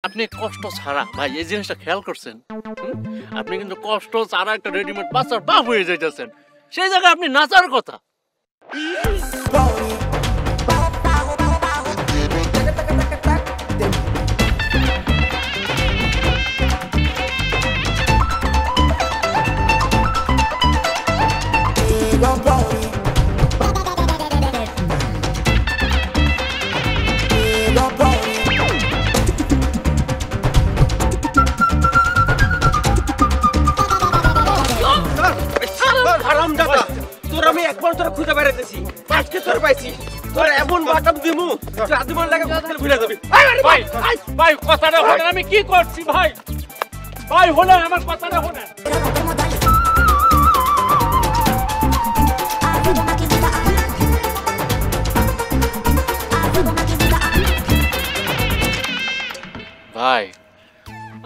আপনি কষ্ট ছাড়া ভাই এই জিনিসটা খেয়াল করছেন? আপনি কিন্তু কষ্ট ছাড়া একটা রেডিমেড বাচ্চার বাপ হয়ে যাইতেছেন। সেই জায়গায় আপনি নাচার কথা। আমি একবার তোরা খুঁজে বেড়াইতেছি, আজকে তোর পাইছি। তোর এমন বাটাম দিমু তুই আদিমান লাগে ভুলে যাবি। ভাই ভাই কথাটা শোনেন, আমি কি করছি ভাই? ভাই হলে আমার কথাটা শোনেন। ভাই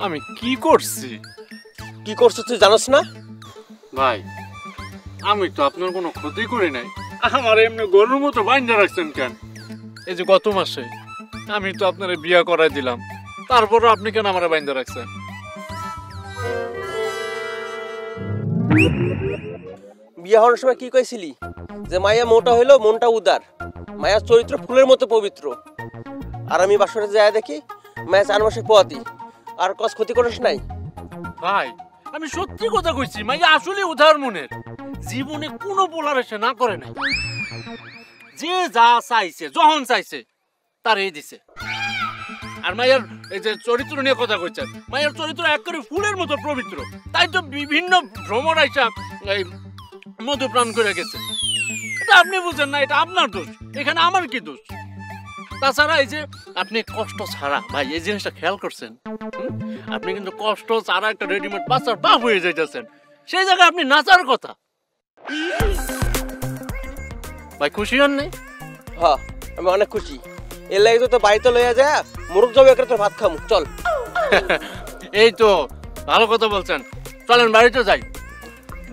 আমি কি করছি? কি করছিস তুই জানোস না? ভাই আমি তো আপনার কোনো ক্ষতি করি নাই। আমার এমনি গরুর মতো বাইন্ধা রাখছেন কেন? এই যে গত মাসে আমি তো আপনারে বিয়া করাই দিলাম, তারপরও আপনি কেন আমারে বাইন্ধা রাখছেন? বিয়ে হওয়ার সময় কি কইছিলি যে মায়া মোটা হইলো মনটা উদার, মায়ার চরিত্র ফুলের মতো পবিত্র। আর আমি বাসরে যায় দেখি মায়া 4 মাসে পোয়াতি, আর কস ক্ষতি করিস নাই। ভাই আমি সত্যি কথা কইছি, মাইয়া আসলে উদার মনের, জীবনে কোনো পোলারেশন না করে নাই। যে যা চাইছে যখন চাইছে তারই দিছে। আর মায়ের এই যে চরিত্র নিয়ে কথা কইছেন, মায়ের চরিত্র একেবারে ফুলের মতো পবিত্র, তাই তো বিভিন্ন ভ্রমণ আইসা এই মধুপ্রাণ করে গেছে। এটা আপনি বুঝেন না, এটা আপনার দোষ, এখানে আমার কি দোষ? তাছাড়া এই যে আপনি কষ্ট ছাড়া ভাই এই জিনিসটা খেয়াল করছেন? আপনি কিন্তু কষ্ট ছাড়া একটা রেডিমেড বাচ্চার বাপ হয়ে যাইতেছেন। সেই জায়গায় আপনি নাচার কথা। ভাই খুশি হন নাই? হ্যাঁ আমি অনেক খুশি। এর লাগে তো বাড়িতে লইয়া যায় মুরগ যাবে একটা তোর ভাত খামু, চল। এই তো ভালো কথা বলছেন, চলেন বাড়িতে যাই।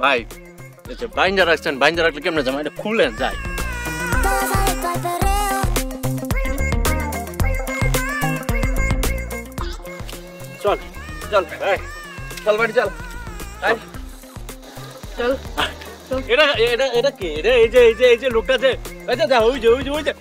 ভাই এই যে বাইন্দা রাখছেন, বাইন্দা রাখলে কেমনে যাবো? এটা খুলেন যাই। চল চল চল বাড়ি চল। চল এটা এটা এটা কে? এটা এই যে এই যে এই যে লোকটা যে, এই যে ওই যে ওই যে ওই যে